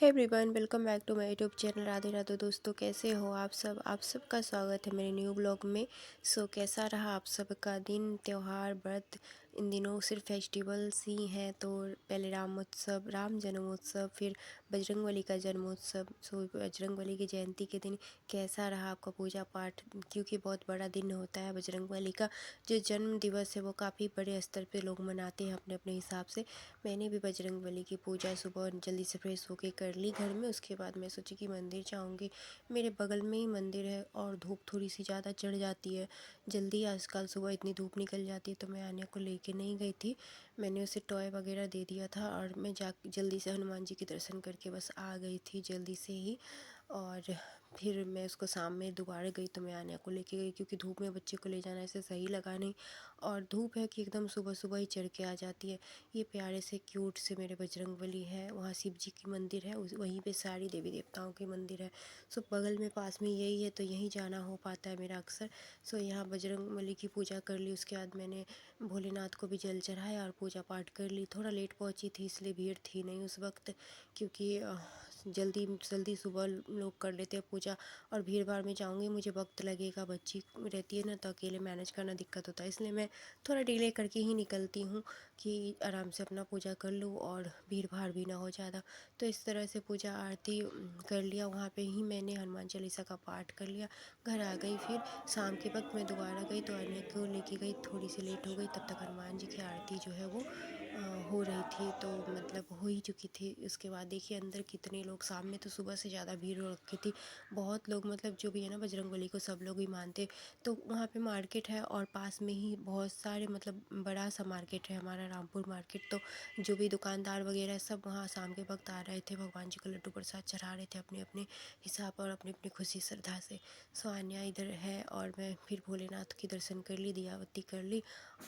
Hey everyone, welcome back to my YouTube channel. Radhe Radhe दोस्तों, कैसे हो आप सबका स्वागत है मेरे न्यू ब्लॉग में। कैसा रहा आप सबका दिन, त्यौहार, व्रत? इन दिनों सिर्फ फेस्टिवल्स ही हैं। तो पहले रामोत्सव, राम जन्मोत्सव, फिर बजरंगबली का जन्मोत्सव। बजरंगबली की जयंती के दिन कैसा रहा आपका पूजा पाठ? क्योंकि बहुत बड़ा दिन होता है बजरंगबली का जो जन्म दिवस है, वो काफ़ी बड़े स्तर पे लोग मनाते हैं अपने अपने हिसाब से। मैंने भी बजरंगबली की पूजा सुबह जल्दी से फ्रेश होके कर ली घर में। उसके बाद मैं सोची कि मंदिर जाऊंगी। मेरे बगल में ही मंदिर है और धूप थोड़ी सी ज़्यादा चढ़ जाती है जल्दी। आजकल सुबह इतनी धूप निकल जाती है, तो मैं आन्या को लेके नहीं गई थी। मैंने उसे टॉय वगैरह दे दिया था और मैं जा जल्दी से हनुमान जी के दर्शन करके बस आ गई थी जल्दी से ही। और फिर मैं उसको शाम में दोबारा गई तो मैं आन्या को लेके गई, क्योंकि धूप में बच्चे को ले जाना ऐसे सही लगा नहीं। और धूप है कि एकदम सुबह सुबह ही चढ़ के आ जाती है। ये प्यारे से क्यूट से मेरे बजरंगबली है। वहाँ शिव जी की मंदिर है, वहीं पे सारी देवी देवताओं की मंदिर है। बगल में पास में यही है, तो यहीं जाना हो पाता है मेरा अक्सर। यहाँ बजरंगबली की पूजा कर ली। उसके बाद मैंने भोलेनाथ को भी जल चढ़ाया और पूजा पाठ कर ली। थोड़ा लेट पहुँची थी, इसलिए भीड़ थी नहीं उस वक्त, क्योंकि जल्दी जल्दी सुबह लोग कर लेते हैं पूजा। और भीड़ भाड़ में जाऊँगी, मुझे वक्त लगेगा, बच्ची रहती है ना, तो अकेले मैनेज करना दिक्कत होता है। इसलिए मैं थोड़ा डिले करके ही निकलती हूँ कि आराम से अपना पूजा कर लूँ और भीड़ भाड़ भी ना हो ज़्यादा। तो इस तरह से पूजा आरती कर लिया। वहाँ पे ही मैंने हनुमान चालीसा का पाठ कर लिया। घर आ गई। फिर शाम के वक्त मैं दोबारा गई तो अन्य को लेके गई। थोड़ी सी लेट हो गई, तब तक हनुमान जी की आरती जो है वो हो रही थी, तो मतलब हो ही चुकी थी। उसके बाद देखिए अंदर कितने लोग, सामने तो सुबह से ज़्यादा भीड़ हो रखी थी। बहुत लोग, मतलब जो भी है ना बजरंगबली को, सब लोग ही मानते। तो वहाँ पे मार्केट है और पास में ही बहुत सारे, मतलब बड़ा सा मार्केट है हमारा रामपुर मार्केट। तो जो भी दुकानदार वगैरह सब वहाँ शाम के वक्त आ रहे थे, भगवान जी को लड्डू प्रसाद चढ़ा रहे थे अपने अपने हिसाब और अपनी अपनी खुशी श्रद्धा से। आन्या इधर है और मैं फिर भोलेनाथ के दर्शन कर ली, दिया बत्ती कर ली।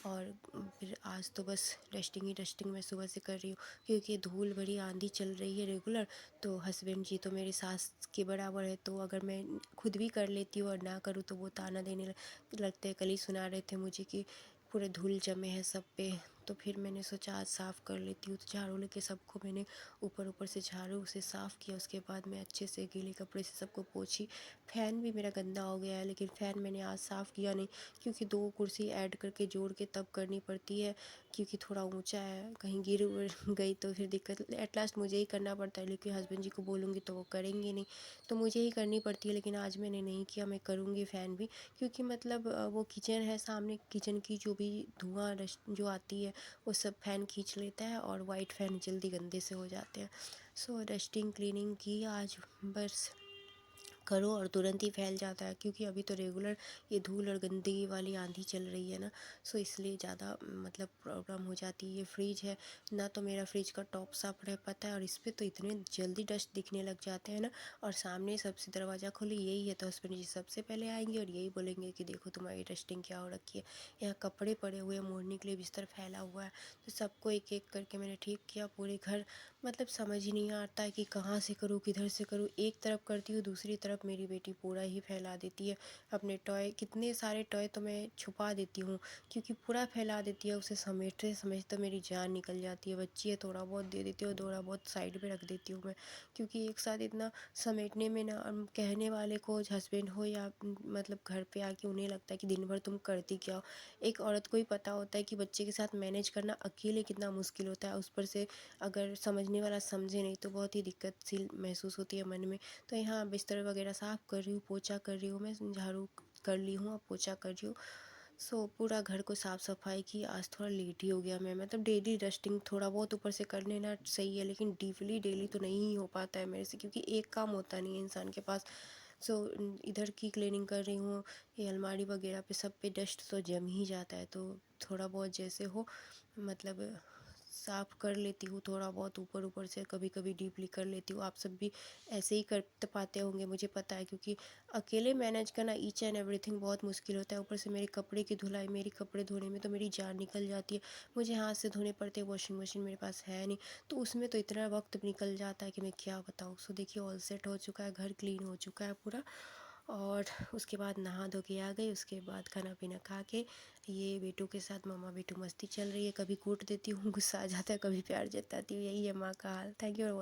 और फिर आज तो बस डस्टिंग ही डस्टिंग मैं सुबह से कर रही हूँ, क्योंकि धूल भरी आंधी चल रही है रेगुलर। तो हस्बैंड जी तो मेरी सास के बराबर है, तो अगर मैं खुद भी कर लेती हूँ और ना करूँ तो वो ताना देने लगते हैं। कल ही सुना रहे थे मुझे कि पूरे धूल जमे हैं सब पे। तो फिर मैंने सोचा आज साफ़ कर लेती हूँ। तो झाड़ू लेके सबको मैंने ऊपर ऊपर से झाड़ू से साफ़ किया। उसके बाद मैं अच्छे से गीले कपड़े से सबको पोंछी। फ़ैन भी मेरा गंदा हो गया है, लेकिन फ़ैन मैंने आज साफ़ किया नहीं, क्योंकि 2 कुर्सी ऐड करके जोड़ के तब करनी पड़ती है, क्योंकि थोड़ा ऊंचा है, कहीं गिर उड़ गई तो फिर दिक्कत। एट लास्ट मुझे ही करना पड़ता है, लेकिन हस्बैंड जी को बोलूँगी तो वो करेंगे नहीं, तो मुझे ही करनी पड़ती है। लेकिन आज मैंने नहीं किया, मैं करूँगी फ़ैन भी, क्योंकि मतलब वो किचन है सामने, किचन की जो भी धुआं डस्ट जो आती है वो सब फ़ैन खींच लेता है और वाइट फ़ैन जल्दी गंदे से हो जाते हैं। डस्टिंग क्लीनिंग की आज, बस करो और तुरंत ही फैल जाता है, क्योंकि अभी तो रेगुलर ये धूल और गंदगी वाली आंधी चल रही है ना। इसलिए ज़्यादा मतलब प्रॉब्लम हो जाती है। ये फ्रिज है ना, तो मेरा फ्रिज का टॉप साफ रह पाता है और इस पर तो इतने जल्दी डस्ट दिखने लग जाते हैं ना। और सामने सबसे दरवाज़ा खोली यही है, तो हस्बैंड जी सबसे पहले आएंगे और यही बोलेंगे कि देखो तुम्हारी डस्टिंग क्या हो रखी है। यहाँ कपड़े पड़े हुए हैं, मोड़ने के लिए बिस्तर फैला हुआ है। तो सबको एक एक करके मैंने ठीक किया पूरे घर। मतलब समझ ही नहीं आता है कि कहाँ से करूँ, किधर से करूँ। एक तरफ करती हूँ, दूसरी तरफ मेरी बेटी पूरा ही फैला देती है अपने टॉय। कितने सारे टॉय तो मैं छुपा देती हूँ, क्योंकि पूरा फैला देती है। उसे समेटते समेटते मेरी जान निकल जाती है। बच्ची है, थोड़ा बहुत दे देती हूँ, थोड़ा बहुत साइड में रख देती हूँ मैं, क्योंकि एक साथ इतना समेटने में ना, कहने वाले को हस्बैंड हो या मतलब घर पे आके, उन्हें लगता है कि दिन भर तुम करती क्या हो। एक औरत को ही पता होता है कि बच्चे के साथ मैनेज करना अकेले कितना मुश्किल होता है। उस पर से अगर समझने वाला समझे नहीं तो बहुत ही दिक्कत सी महसूस होती है मन में। तो यहाँ बिस्तर वगैरह साफ़ कर रही हूँ, पोछा कर रही हूँ, मैं झाड़ू कर ली हूँ, अब पोछा कर रही हूँ। पूरा घर को साफ़ सफाई की। आज थोड़ा लेट ही हो गया मैं, मतलब डेली डस्टिंग थोड़ा बहुत ऊपर से कर लेना सही है, लेकिन डीपली डेली तो नहीं हो पाता है मेरे से, क्योंकि एक काम होता नहीं है इंसान के पास। सो इधर की क्लीनिंग कर रही हूँ। ये अलमारी वगैरह पे सब पे डस्ट तो जम ही जाता है, तो थोड़ा बहुत जैसे हो, मतलब साफ़ कर लेती हूँ थोड़ा बहुत ऊपर ऊपर से। कभी कभी डीपली कर लेती हूँ। आप सब भी ऐसे ही कर पाते होंगे, मुझे पता है, क्योंकि अकेले मैनेज करना ईच एंड एवरीथिंग बहुत मुश्किल होता है। ऊपर से मेरे कपड़े की धुलाई, मेरे कपड़े धोने में तो मेरी जान निकल जाती है। मुझे हाथ से धोने पड़ते हैं, वॉशिंग मशीन मेरे पास है नहीं, तो उसमें तो इतना वक्त निकल जाता है कि मैं क्या बताऊँ। देखिए ऑल सेट हो चुका है, घर क्लीन हो चुका है पूरा। और उसके बाद नहा धो के आ गई। उसके बाद खाना पीना खा के ये बेटू के साथ मम्मा बेटू मस्ती चल रही है। कभी कूट देती हूँ, गुस्सा आ जाता है, कभी प्यार जताती हूँ। यही है माँ का हाल। Thank you.